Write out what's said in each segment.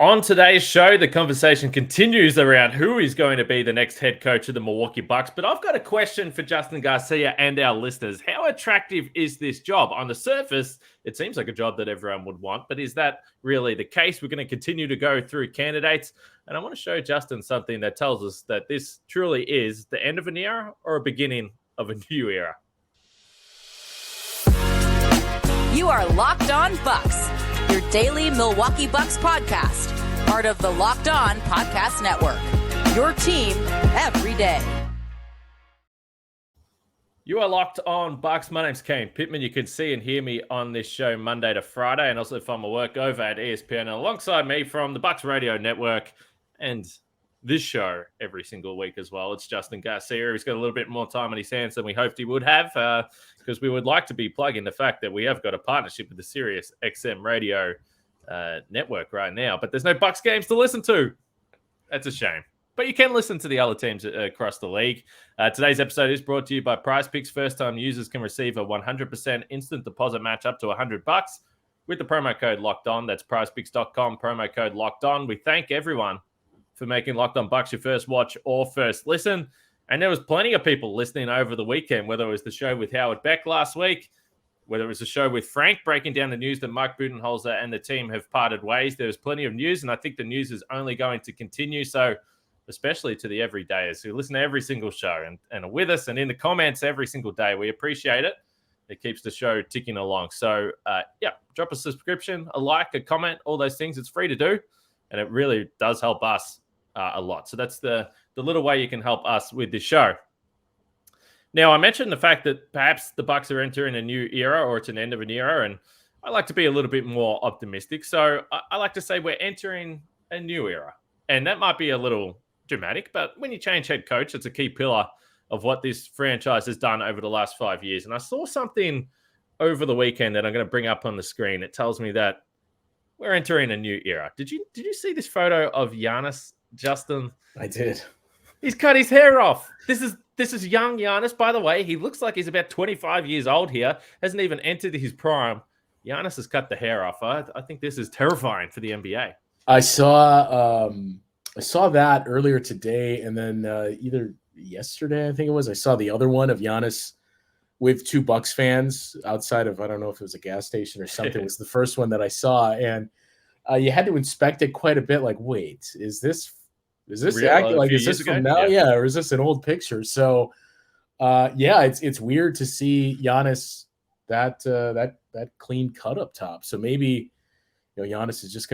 On today's show, the conversation continues around who is going to be the next head coach of the Milwaukee Bucks. But I've got a question for Justin Garcia and our listeners. How attractive is this job? On the surface, it seems like a job that everyone would want, but is that really the case? We're going to continue to go through candidates, and I want to show Justin something that tells us that this truly is the end of an era or a beginning of a new era. You are Locked On Bucks, your daily Milwaukee Bucks podcast, part of the Locked On Podcast Network, your team every day. You are Locked On Bucks. My name's Kane Pittman. You can see and hear me on this show Monday to Friday, and also find my work over at ESPN. And alongside me from the Bucks Radio Network and this show every single week as well, it's Justin Garcia. He's got a little bit more time on his hands than we hoped he would have, because we would like to be plugging the fact that we have got a partnership with the Sirius XM Radio network right now, but there's no Bucks games to listen to. That's a shame. But you can listen to the other teams across the league. Today's episode is brought to you by Prize Picks. First-time users can receive a 100% instant deposit match up to $100 with the promo code Locked On. That's prizepicks.com, promo code Locked On. We thank everyone for making Locked On Bucks your first watch or first listen. And there was plenty of people listening over the weekend, whether it was the show with Howard Beck last week, whether it was a show with Frank breaking down the news that Mike Budenholzer and the team have parted ways. There was plenty of news, and I think the news is only going to continue. So especially to the everydayers who listen to every single show and are with us and in the comments every single day, we appreciate it. It keeps the show ticking along. So, drop a subscription, a like, a comment, all those things. It's free to do, and it really does help us a lot. So that's the little way you can help us with this show. Now, I mentioned the fact that perhaps the Bucks are entering a new era, or it's an end of an era, and I like to be a little bit more optimistic. So I like to say we're entering a new era, and that might be a little dramatic, but when you change head coach, it's a key pillar of what this franchise has done over the last 5 years. And I saw something over the weekend that I'm going to bring up on the screen. It tells me that we're entering a new era. Did you see this photo of Giannis, Justin? I did. He's cut his hair off. This is young Giannis, by the way. He looks like he's about 25 years old here. Hasn't even entered his prime. Giannis has cut the hair off. I think this is terrifying for the NBA. I saw that earlier today, and then either yesterday, I think it was, I saw the other one of Giannis with two Bucks fans outside of, I don't know if it was a gas station or something. It was the first one that I saw, and you had to inspect it quite a bit. Like, wait, is this real? Like, is this from now? Yeah, or is this an old picture? So, it's weird to see Giannis that clean cut up top. So maybe, Giannis is just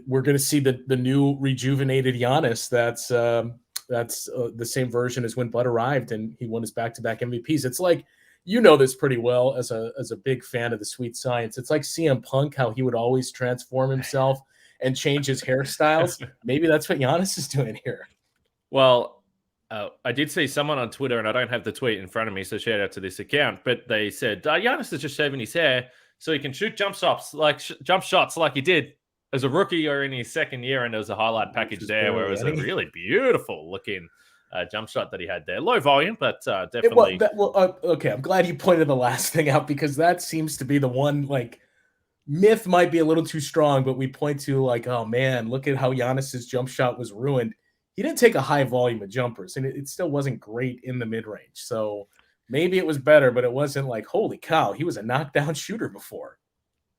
we're gonna see the new rejuvenated Giannis. That's the same version as when Bud arrived and he won his back-to-back MVPs. It's like, this pretty well as a big fan of the sweet science. It's like CM Punk, how he would always transform himself and change his hairstyles. Maybe that's what Giannis is doing here. Well, I did see someone on Twitter, and I don't have the tweet in front of me, so shout out to this account, but they said Giannis is just shaving his hair so he can shoot jump shots like he did as a rookie or in his second year, and there was a highlight package there where it was a really beautiful looking jump shot that he had there. Low volume, but definitely. Okay, I'm glad you pointed the last thing out, because that seems to be the one, like, myth might be a little too strong, but we point to, like, oh man, look at how Giannis's jump shot was ruined. He didn't take a high volume of jumpers, and it still wasn't great in the mid-range. So maybe it was better, but it wasn't like, holy cow, he was a knockdown shooter before.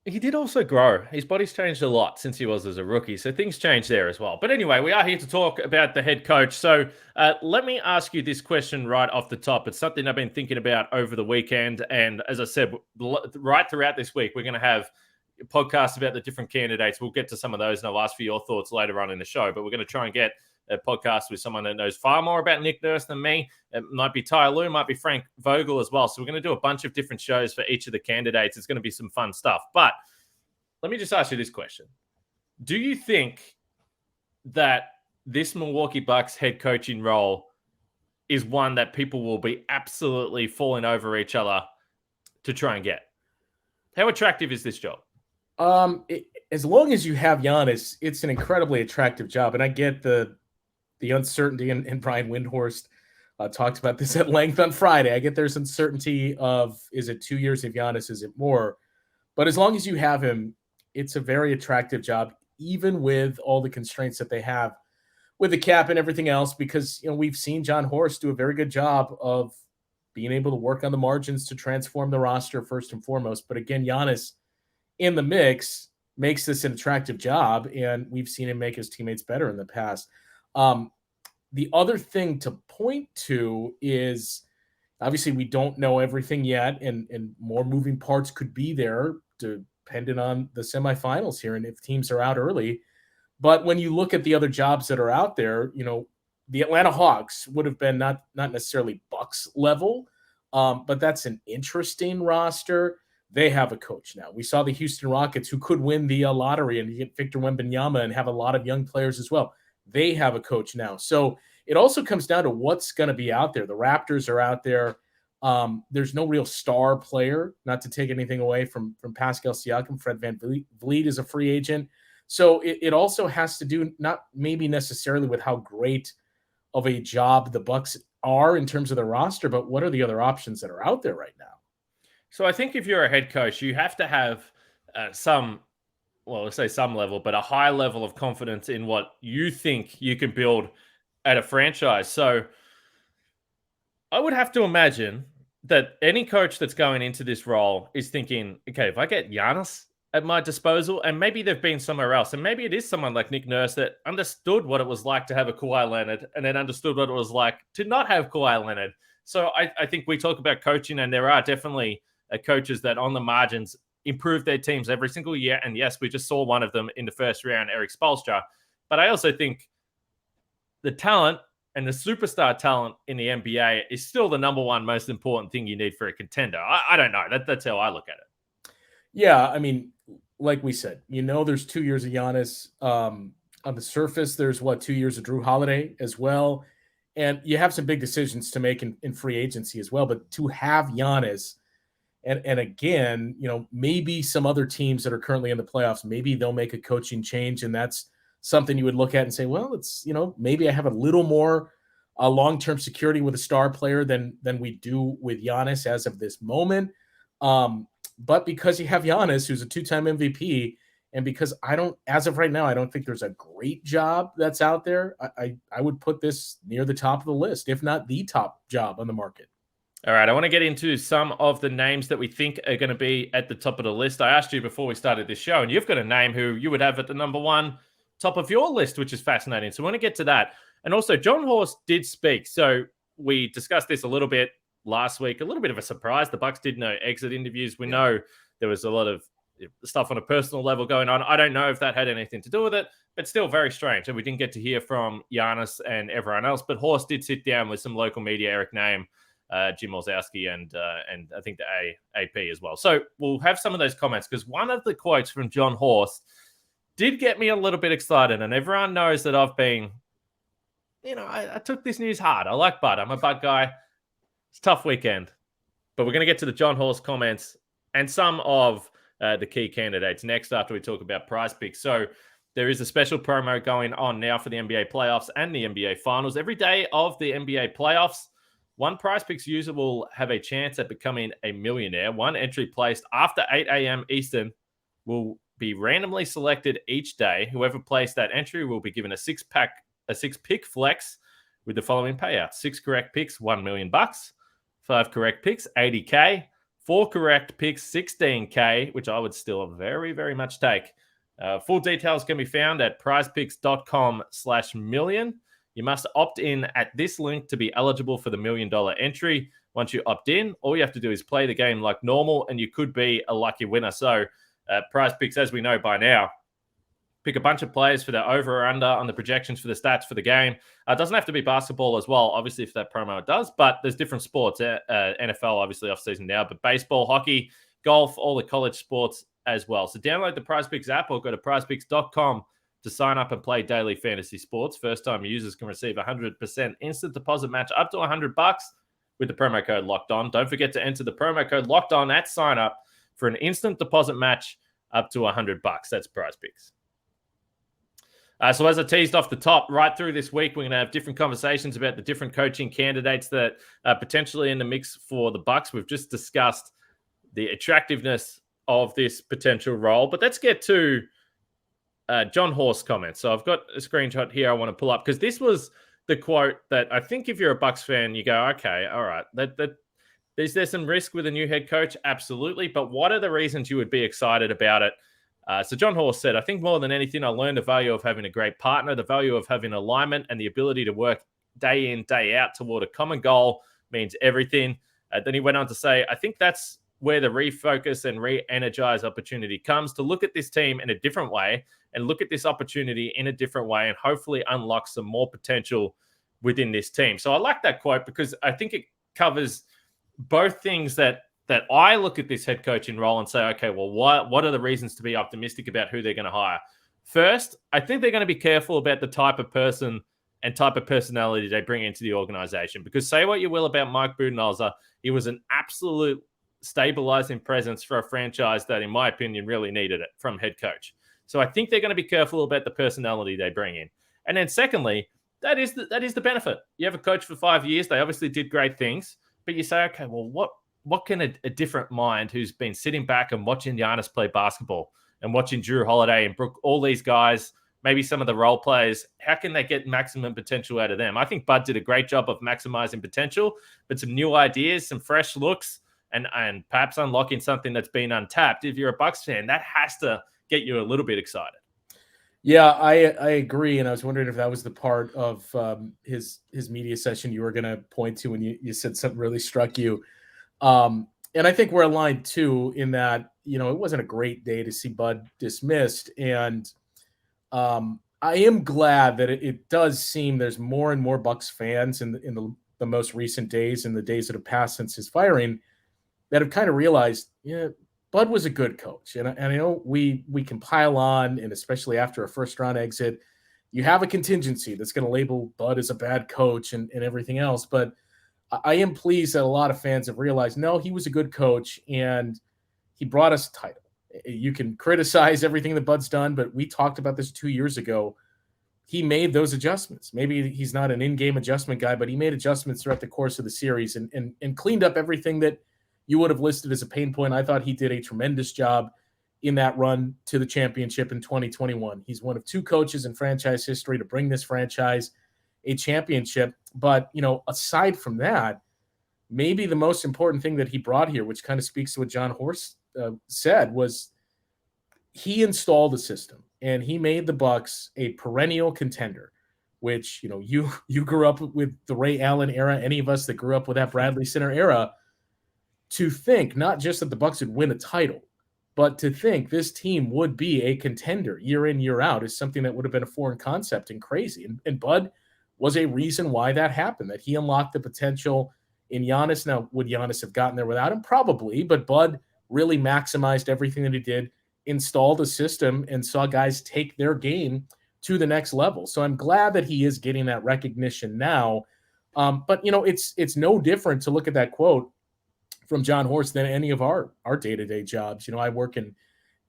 He did also grow. His body's changed a lot since he was as a rookie, so things changed there as well. But anyway, we are here to talk about the head coach. So let me ask you this question right off the top. It's something I've been thinking about over the weekend, and as I said, right throughout this week, we're going to have podcasts about the different candidates. We'll get to some of those, and I'll ask for your thoughts later on in the show. But we're going to try and get a podcast with someone that knows far more about Nick Nurse than me. It might be Ty Lue, might be Frank Vogel as well. So we're going to do a bunch of different shows for each of the candidates. It's going to be some fun stuff. But let me just ask you this question. Do you think that this Milwaukee Bucks head coaching role is one that people will be absolutely falling over each other to try and get? How attractive is this job? As long as you have Giannis, it's an incredibly attractive job. And I get the uncertainty, and Brian Windhorst talked about this at length on Friday. I get there's uncertainty of, is it 2 years of Giannis? Is it more? But as long as you have him, it's a very attractive job. even with all the constraints that they have with the cap and everything else, because, we've seen Jon Horst do a very good job of being able to work on the margins to transform the roster first and foremost. But again, Giannis in the mix makes this an attractive job, and we've seen him make his teammates better in the past. The other thing to point to is, obviously, we don't know everything yet, and more moving parts could be there depending on the semifinals here and if teams are out early. But when you look at the other jobs that are out there, the Atlanta Hawks would have been not necessarily Bucks level, but that's an interesting roster. They have a coach now. We saw the Houston Rockets, who could win the lottery and get Victor Wembanyama and have a lot of young players as well. They have a coach now. So it also comes down to what's going to be out there. The Raptors are out there. There's no real star player, not to take anything away from Pascal Siakam. Fred VanVleet is a free agent. So it also has to do not maybe necessarily with how great of a job the Bucks are in terms of the roster, but what are the other options that are out there right now? So I think if you're a head coach, you have to have let's say some level, but a high level of confidence in what you think you can build at a franchise. So I would have to imagine that any coach that's going into this role is thinking, okay, if I get Giannis at my disposal, and maybe they've been somewhere else, and maybe it is someone like Nick Nurse that understood what it was like to have a Kawhi Leonard and then understood what it was like to not have Kawhi Leonard. So I think we talk about coaching, and there are definitely coaches that on the margins improve their teams every single year. And yes, we just saw one of them in the first round, Eric Spoelstra. But I also think the talent and the superstar talent in the NBA is still the number one most important thing you need for a contender. I don't know. That's how I look at it. Yeah, I mean, like we said, there's 2 years of Giannis. On the surface, there's 2 years of Drew Holiday as well. And you have some big decisions to make in free agency as well. But to have Giannis, and again, maybe some other teams that are currently in the playoffs, maybe they'll make a coaching change, and that's something you would look at and say, well, it's, maybe I have a little more long-term security with a star player than we do with Giannis as of this moment. But because you have Giannis, who's a two-time MVP, and because as of right now, I don't think there's a great job that's out there, I would put this near the top of the list, if not the top job on the market. All right, I want to get into some of the names that we think are going to be at the top of the list. I asked you before we started this show, and you've got a name who you would have at the number one top of your list, which is fascinating. So I want to get to that. And also, Jon Horst did speak. So we discussed this a little bit last week, a little bit of a surprise. The Bucks did no exit interviews. We know there was a lot of stuff on a personal level going on. I don't know if that had anything to do with it, but still very strange. And we didn't get to hear from Giannis and everyone else. But Horst did sit down with some local media, Eric Name, Jim Olszewski, and I think the AP as well. So we'll have some of those comments, because one of the quotes from Jon Horst did get me a little bit excited. And everyone knows that I've been, I took this news hard. I like Bud. I'm a Bud guy. It's a tough weekend. But we're going to get to the Jon Horst comments and some of the key candidates next after we talk about Prize Picks. So there is a special promo going on now for the NBA playoffs and the NBA finals. Every day of the NBA playoffs, one Prize Picks user will have a chance at becoming a millionaire. One entry placed after 8 a.m. Eastern will be randomly selected each day. Whoever placed that entry will be given a six-pick flex with the following payouts: 6 correct picks, $1 million; 5 correct picks, $80K; 4 correct picks, $16K, which I would still very, very much take. Full details can be found at prizepicks.com/million. You must opt in at this link to be eligible for the $1 million entry. Once you opt in, all you have to do is play the game like normal, and you could be a lucky winner. So Prize Picks, as we know by now, pick a bunch of players for their over or under on the projections for the stats for the game. It doesn't have to be basketball as well, obviously, if that promo does, but there's different sports. NFL, obviously, off season now, but baseball, hockey, golf, all the college sports as well. So download the Prize Picks app or go to prizepicks.com to sign up and play daily fantasy sports. First-time users can receive 100% instant deposit match up to $100 with the promo code Locked On. Don't forget to enter the promo code Locked On at sign up for an instant deposit match up to $100. That's Prize Picks. So as I teased off the top, right through this week, we're going to have different conversations about the different coaching candidates that are potentially in the mix for the Bucks. We've just discussed the attractiveness of this potential role, but let's get to Jon Horst comment. So I've got a screenshot here I want to pull up because this was the quote that I think if you're a Bucks fan, you go, okay, all right. Is there some risk with a new head coach? Absolutely. But what are the reasons you would be excited about it? So Jon Horst said, I think more than anything, I learned the value of having a great partner, the value of having alignment, and the ability to work day in, day out toward a common goal means everything. Then he went on to say, I think that's where the refocus and re-energize opportunity comes, to look at this team in a different way and look at this opportunity in a different way and hopefully unlock some more potential within this team. So I like that quote because I think it covers both things that I look at this head coaching role and say, okay, well, what are the reasons to be optimistic about who they're going to hire? First, I think they're going to be careful about the type of person and type of personality they bring into the organization. Because say what you will about Mike Budenholzer, he was an absolute stabilizing presence for a franchise that, in my opinion, really needed it from head coach. So I think they're going to be careful about the personality they bring in. And then secondly, that is the benefit. You have a coach for 5 years. They obviously did great things. But you say, okay, well, what can a different mind who's been sitting back and watching Giannis play basketball and watching Drew Holiday and Brooke, all these guys, maybe some of the role players, how can they get maximum potential out of them? I think Bud did a great job of maximizing potential, but some new ideas, some fresh looks, and perhaps unlocking something that's been untapped. If you're a Bucks fan, that has to get you a little bit excited. Yeah, I agree. And I was wondering if that was the part of his media session you were going to point to when you said something really struck you. And I think we're aligned too in that, it wasn't a great day to see Bud dismissed. And I am glad that it does seem there's more and more Bucks fans in the most recent days, in the days that have passed since his firing, that have kind of realized, Bud was a good coach. And I know we can pile on, and especially after a first-round exit, you have a contingency that's going to label Bud as a bad coach and everything else. But I am pleased that a lot of fans have realized, no, he was a good coach, and he brought us a title. You can criticize everything that Bud's done, but we talked about this 2 years ago. He made those adjustments. Maybe he's not an in-game adjustment guy, but he made adjustments throughout the course of the series and cleaned up everything that you would have listed as a pain point. I thought he did a tremendous job in that run to the championship in 2021. He's one of two coaches in franchise history to bring this franchise a championship. But, aside from that, maybe the most important thing that he brought here, which kind of speaks to what Jon Horst said, was he installed a system and he made the Bucks a perennial contender, which, you grew up with the Ray Allen era, any of us that grew up with that Bradley Center era, to think not just that the Bucks would win a title, but to think this team would be a contender year in, year out is something that would have been a foreign concept and crazy. And Bud was a reason why that happened, that he unlocked the potential in Giannis. Now, would Giannis have gotten there without him? Probably, but Bud really maximized everything that he did, installed a system, and saw guys take their game to the next level. So I'm glad that he is getting that recognition now. But, it's no different to look at that quote from Jon Horst than any of our day-to-day jobs. I work in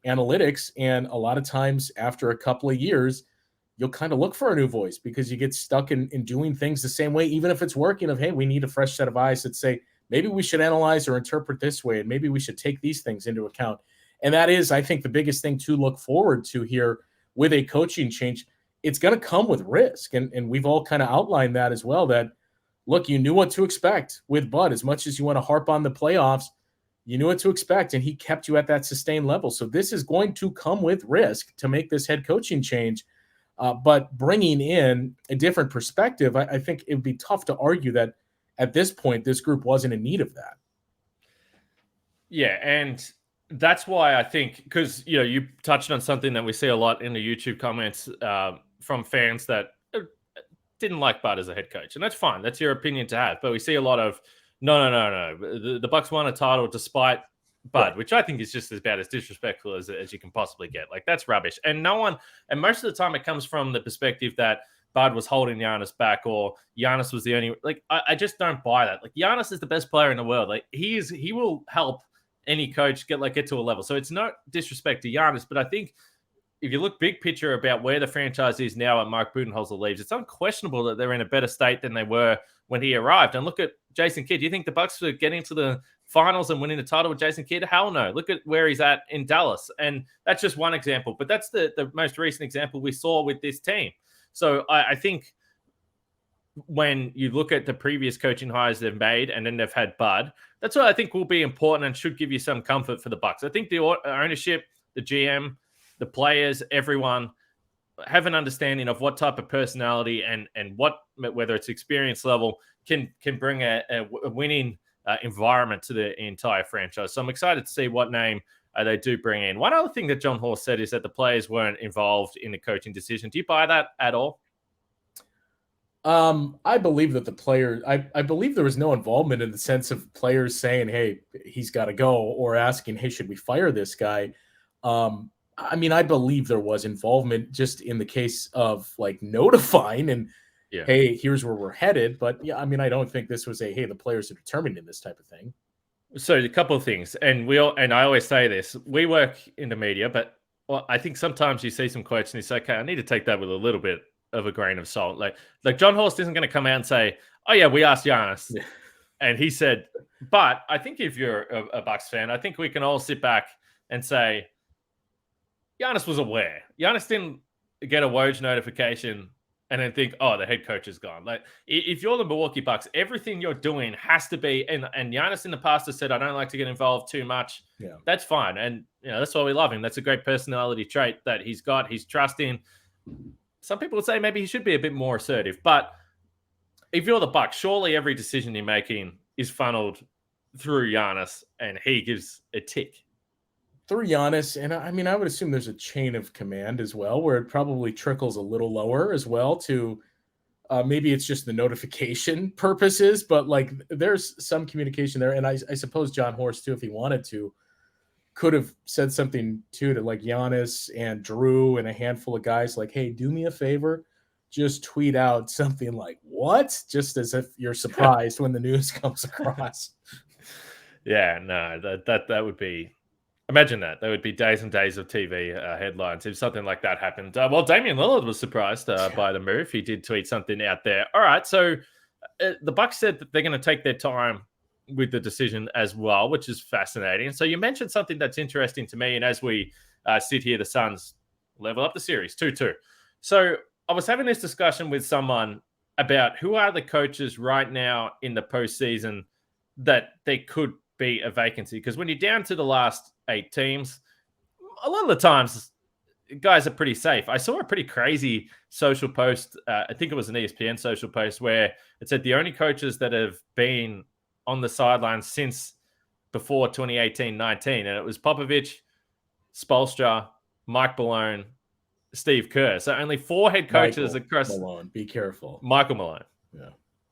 analytics, and a lot of times after a couple of years, you'll kind of look for a new voice because you get stuck in doing things the same way, even if it's working, of, hey, we need a fresh set of eyes that say, maybe we should analyze or interpret this way, and maybe we should take these things into account. And that is, I think, the biggest thing to look forward to here with a coaching change. It's going to come with risk. And we've all kind of outlined that as well, that, look, you knew what to expect with Bud. As much as you want to harp on the playoffs, you knew what to expect, and he kept you at that sustained level. So this is going to come with risk to make this head coaching change. But bringing in a different perspective, I think it would be tough to argue that at this point, this group wasn't in need of that. Yeah, and that's why I think, because, you touched on something that we see a lot in the YouTube comments from fans that didn't like Bud as a head coach. And that's fine. That's your opinion to have. But we see a lot of, no. The Bucks won a title despite Bud, right, which I think is just about as disrespectful as you can possibly get. Like, that's rubbish. And and most of the time it comes from the perspective that Bud was holding Giannis back, or Giannis was the only, I just don't buy that. Like, Giannis is the best player in the world. Like, he will help any coach get to a level. So it's no disrespect to Giannis, but I think if you look big picture about where the franchise is now and Mike Budenholzer leaves, it's unquestionable that they're in a better state than they were when he arrived. And look at Jason Kidd. Do you think the Bucks were getting to the finals and winning a title with Jason Kidd? Hell no. Look at where he's at in Dallas. And that's just one example, but that's the most recent example we saw with this team. So I think when you look at the previous coaching hires they've made and then they've had Bud, that's what I think will be important and should give you some comfort for the Bucks. I think the ownership, the GM, the players, everyone have an understanding of what type of personality and what, whether it's experience level, can bring a winning environment to the entire franchise. So I'm excited to see what name they do bring in. One other thing that Jon Horst said is that the players weren't involved in the coaching decision. Do you buy that at all? I believe that the player, I believe there was no involvement in the sense of players saying, hey, he's got to go, or asking, hey, should we fire this guy? I mean, I believe there was involvement just in the case of like notifying and, hey, here's where we're headed. But yeah, I mean, I don't think this was hey, the players are determined in this type of thing. So a couple of things, and I always say this, we work in the media, but I think sometimes you see some quotes and you say, okay, I need to take that with a little bit of a grain of salt. Like Jon Horst isn't going to come out and say, oh yeah, we asked Giannis. Yeah. And he said, but I think if you're a Bucks fan, I think we can all sit back and say, Giannis was aware. Giannis didn't get a Woj notification and then think, oh, the head coach is gone. Like, if you're the Milwaukee Bucks, everything you're doing has to be, and Giannis in the past has said, I don't like to get involved too much. Yeah. That's fine. And, that's why we love him. That's a great personality trait that he's got. He's trusting. Some people would say maybe he should be a bit more assertive. But if you're the Bucks, surely every decision you're making is funneled through Giannis, and he gives a tick. Through Giannis, and I mean, I would assume there's a chain of command as well, where it probably trickles a little lower as well to maybe it's just the notification purposes, but like there's some communication there. And I suppose Jon Horst too, if he wanted to, could have said something too to like Giannis and Drew and a handful of guys like, hey, do me a favor, just tweet out something like what? Just as if you're surprised when the news comes across. Yeah, no, that would be, imagine that. There would be days and days of TV headlines if something like that happened. Well, Damian Lillard was surprised by the move. He did tweet something out there. All right, so the Bucks said that they're going to take their time with the decision as well, which is fascinating. So you mentioned something that's interesting to me, and as we sit here, the Suns level up the series 2-2. So I was having this discussion with someone about who are the coaches right now in the postseason that they could be a vacancy, because when you're down to the last 8 teams, a lot of the times guys are pretty safe. I saw a pretty crazy social post. I think it was an ESPN social post where it said the only coaches that have been on the sidelines since before 2018-19, and it was Popovich, Spoelstra, Mike Malone, Steve Kerr. So only 4 head coaches across Malone. Be careful, Michael Malone. Yeah,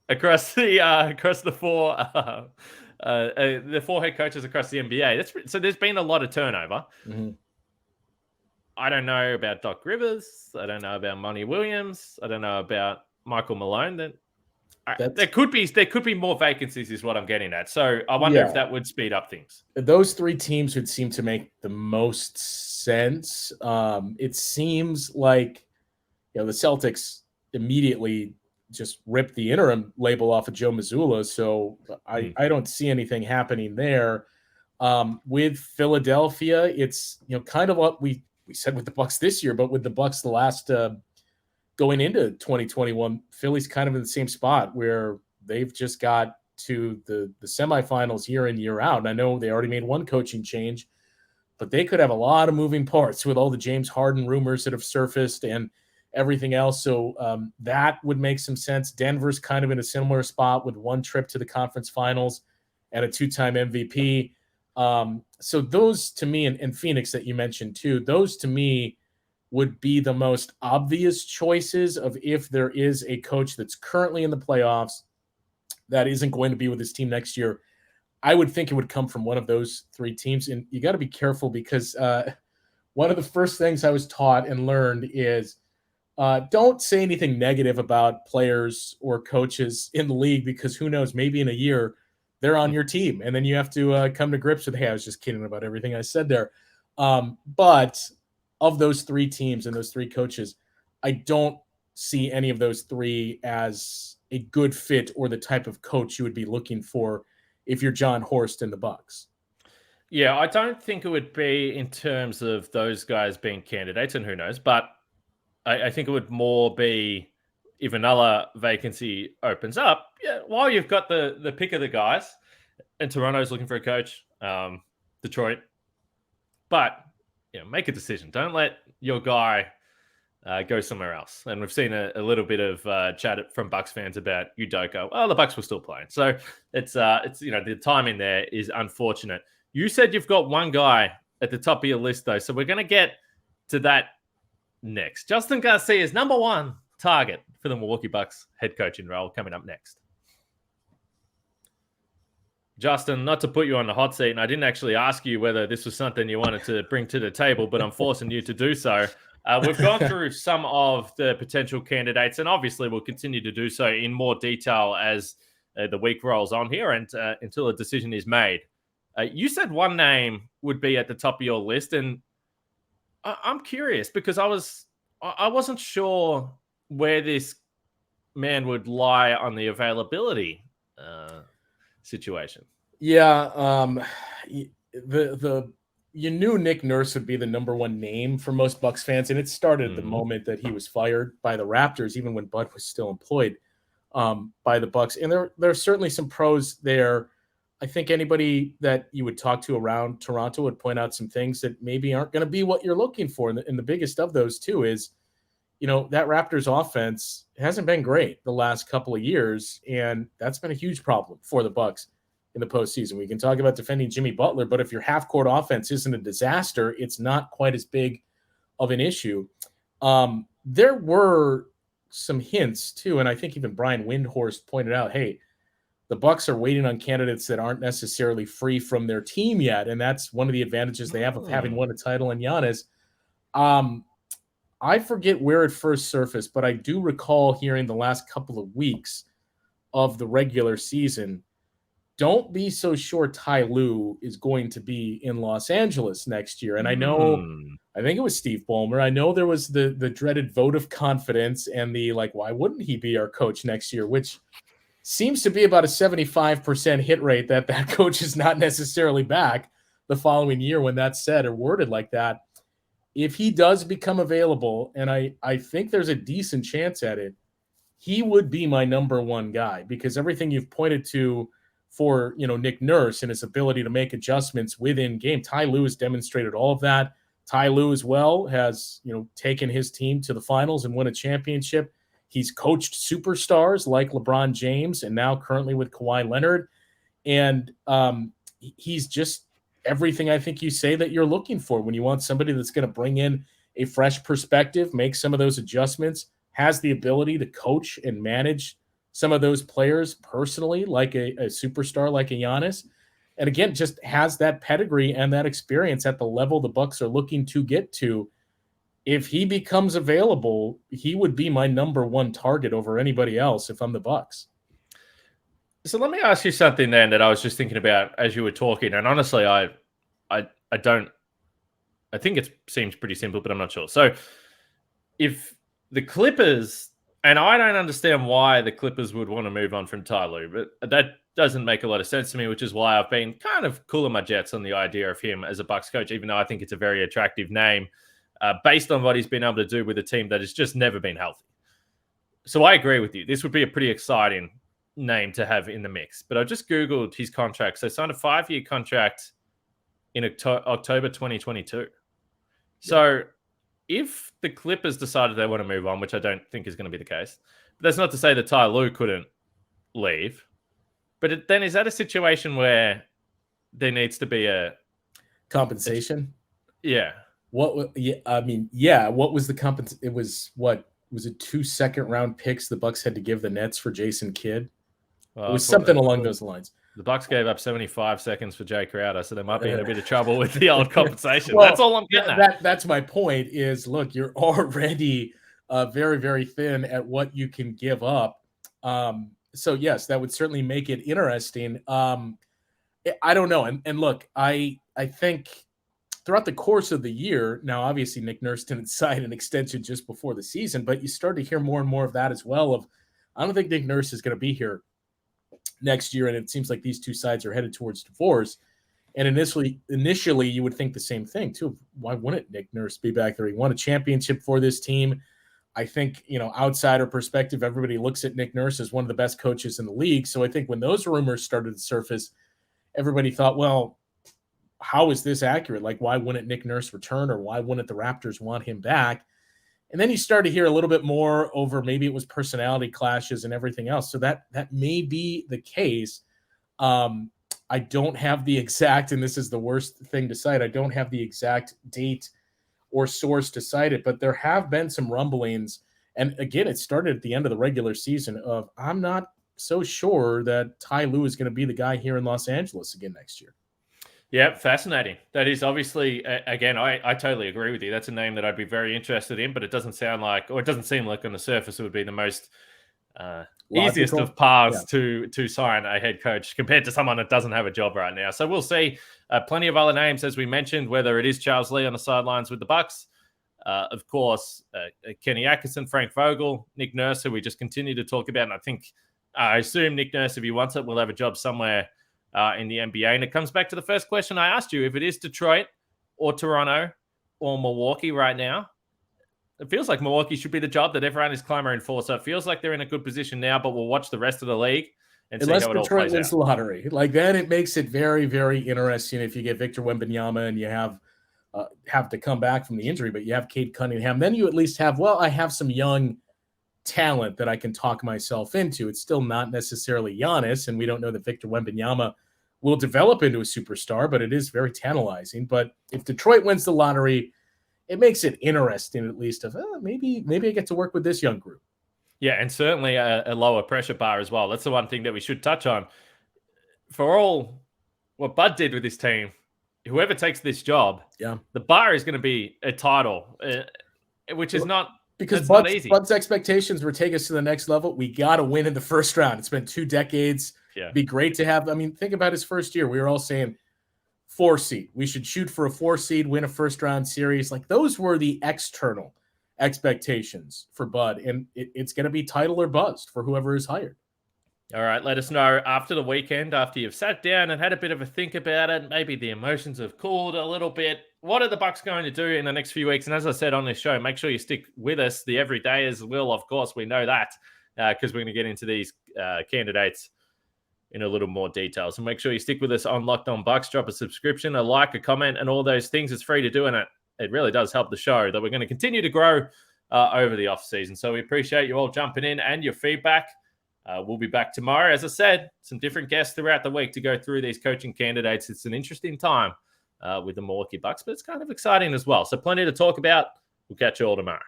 across the 4. The 4 head coaches across the NBA. So there's been a lot of turnover. Mm-hmm. I don't know about Doc Rivers. I don't know about Monty Williams. I don't know about Michael Malone. There could be more vacancies, is what I'm getting at. So I wonder if that would speed up things. Those 3 teams would seem to make the most sense. It seems like the Celtics immediately just ripped the interim label off of Joe Mazzulla. So I don't see anything happening there. With Philadelphia, it's kind of what we said with the Bucks this year, but with the Bucks the last going into 2021, Philly's kind of in the same spot where they've just got to the semifinals year in, year out. And I know they already made one coaching change, but they could have a lot of moving parts with all the James Harden rumors that have surfaced and everything else. So that would make some sense. Denver's kind of in a similar spot with 1 trip to the conference finals and a 2-time MVP. So those to me, and Phoenix that you mentioned too, those to me would be the most obvious choices of if there is a coach that's currently in the playoffs that isn't going to be with his team next year. I would think it would come from one of those 3 teams. And you got to be careful because one of the first things I was taught and learned is don't say anything negative about players or coaches in the league, because who knows, maybe in a year they're on your team. And then you have to come to grips with, hey, I was just kidding about everything I said there. But of those 3 teams and those 3 coaches, I don't see any of those 3 as a good fit or the type of coach you would be looking for if you're Jon Horst and the Bucks. Yeah, I don't think it would be in terms of those guys being candidates, and who knows, but I think it would more be if another vacancy opens up, while you've got the pick of the guys, and Toronto's looking for a coach, Detroit, but make a decision. Don't let your guy go somewhere else. And we've seen a little bit of chat from Bucks fans about Udoka. Well, the Bucks were still playing, so it's the timing there is unfortunate. You said you've got one guy at the top of your list, though, so we're going to get to that next. Justin Garcia's number one target for the Milwaukee Bucks head coaching role coming up next. Justin, not to put you on the hot seat, and I didn't actually ask you whether this was something you wanted to bring to the table, but I'm forcing you to do so. We've gone through some of the potential candidates, and obviously we'll continue to do so in more detail as the week rolls on here and until a decision is made. You said one name would be at the top of your list, and I'm curious because I wasn't sure where this man would lie on the availability situation. Yeah, you knew Nick Nurse would be the number one name for most Bucks fans, and it started at the moment that he was fired by the Raptors, even when Bud was still employed by the Bucks. And there are certainly some pros there. I think anybody that you would talk to around Toronto would point out some things that maybe aren't going to be what you're looking for. And the biggest of those, too, is, that Raptors offense hasn't been great the last couple of years, and that's been a huge problem for the Bucks in the postseason. We can talk about defending Jimmy Butler, but if your half-court offense isn't a disaster, it's not quite as big of an issue. There were some hints, too, and I think even Brian Windhorst pointed out, hey, the Bucks are waiting on candidates that aren't necessarily free from their team yet, and that's one of the advantages they have of having won a title in Giannis. I forget where it first surfaced, but I do recall hearing the last couple of weeks of the regular season, don't be so sure Ty Lue is going to be in Los Angeles next year. And I know, I think it was Steve Ballmer. I know there was the dreaded vote of confidence and the why wouldn't he be our coach next year, which seems to be about a 75% hit rate that coach is not necessarily back the following year when that's said or worded like that. If he does become available, and I think there's a decent chance at it, he would be my number one guy because everything you've pointed to for, Nick Nurse and his ability to make adjustments within game, Ty Lue has demonstrated all of that. Ty Lue as well has, taken his team to the finals and won a championship. He's coached superstars like LeBron James and now currently with Kawhi Leonard. And he's just everything I think you say that you're looking for when you want somebody that's going to bring in a fresh perspective, make some of those adjustments, has the ability to coach and manage some of those players personally, like a superstar like a Giannis. And again, just has that pedigree and that experience at the level the Bucks are looking to get to. If he becomes available, he would be my number one target over anybody else if I'm the Bucks. So let me ask you something then that I was just thinking about as you were talking. And honestly, I think it seems pretty simple, but I'm not sure. So if the Clippers, and I don't understand why the Clippers would want to move on from Ty Lue, but that doesn't make a lot of sense to me, which is why I've been kind of cooling my jets on the idea of him as a Bucks coach, even though I think it's a very attractive name based on what he's been able to do with a team that has just never been healthy. So I agree with you. This would be a pretty exciting name to have in the mix. But I just Googled his contract. So signed a 5-year contract in October 2022. So if the Clippers decided they want to move on, which I don't think is going to be the case, but that's not to say that Ty Lue couldn't leave. But then is that a situation where there needs to be a compensation? Yeah. What was the compensation? It was it 2 second-round picks the Bucks had to give the Nets for Jason Kidd? It was something along those lines. The Bucks gave up 75 seconds for Jay Crowder, so they might be in a bit of trouble with the old compensation. Well, that's all I'm getting at. That's my point is, look, you're already very, very thin at what you can give up. So, yes, that would certainly make it interesting. I don't know. And look, I think throughout the course of the year, now, obviously, Nick Nurse didn't sign an extension just before the season, but you start to hear more and more of that as well. I don't think Nick Nurse is going to be here next year, and it seems like these two sides are headed towards divorce. And initially, you would think the same thing too. Why wouldn't Nick Nurse be back there? He won a championship for this team. I think, outsider perspective, everybody looks at Nick Nurse as one of the best coaches in the league. So I think when those rumors started to surface, everybody thought, well, how is this accurate? Like, why wouldn't Nick Nurse return, or why wouldn't the Raptors want him back? And then you start to hear a little bit more over maybe it was personality clashes and everything else. So that may be the case. I don't have the exact, and this is the worst thing to cite, I don't have the exact date or source to cite it, but there have been some rumblings. And again, it started at the end of the regular season of, I'm not so sure that Ty Lue is going to be the guy here in Los Angeles again next year. Yeah, fascinating. That is obviously, again, I totally agree with you. That's a name that I'd be very interested in, but it doesn't sound like, or it doesn't seem like on the surface it would be the most easiest of paths to sign a head coach compared to someone that doesn't have a job right now. So we'll see. Plenty of other names, as we mentioned, whether it is Charles Lee on the sidelines with the Bucks, of course, Kenny Atkinson, Frank Vogel, Nick Nurse, who we just continue to talk about. And I assume Nick Nurse, if he wants it, will have a job somewhere in the NBA. And it comes back to the first question I asked you. If it is Detroit or Toronto or Milwaukee right now, it feels like Milwaukee should be the job that everyone is clamoring for. So it feels like they're in a good position now, but we'll watch the rest of the league and see how it all plays out. Unless Detroit wins the lottery. Like, then it makes it very, very interesting if you get Victor Wembanyama and you have to come back from the injury, but you have Cade Cunningham. Then you at least have, I have some young talent that I can talk myself into. It's still not necessarily Giannis, and we don't know that Victor Wembanyama will develop into a superstar, but it is very tantalizing. But if Detroit wins the lottery, it makes it interesting, at least, of maybe I get to work with this young group. Yeah, and certainly a lower pressure bar as well. That's the one thing that we should touch on. For all what Bud did with this team, whoever takes this job, the bar is going to be a title, which is not because not easy. Bud's expectations were take us to the next level. We got to win in the first round. It's been 2 decades. Yeah. It'd be great to have. I mean, think about his first year. We were all saying 4 seed. We should shoot for a 4 seed, win a first round series. Like, those were the external expectations for Bud, and it's going to be title or bust for whoever is hired. All right, let us know after the weekend, after you've sat down and had a bit of a think about it, maybe the emotions have cooled a little bit. What are the Bucks going to do in the next few weeks? And as I said on this show, make sure you stick with us. The everydayers will, of course, we know that, because we're going to get into these candidates in a little more detail. So make sure you stick with us on Locked On Bucks. Drop a subscription, a like, a comment, and all those things. It's free to do, and it really does help the show that we're going to continue to grow over the off season. So we appreciate you all jumping in and your feedback. We'll be back tomorrow. As I said, some different guests throughout the week to go through these coaching candidates. It's an interesting time with the Milwaukee Bucks, but it's kind of exciting as well. So plenty to talk about. We'll catch you all tomorrow.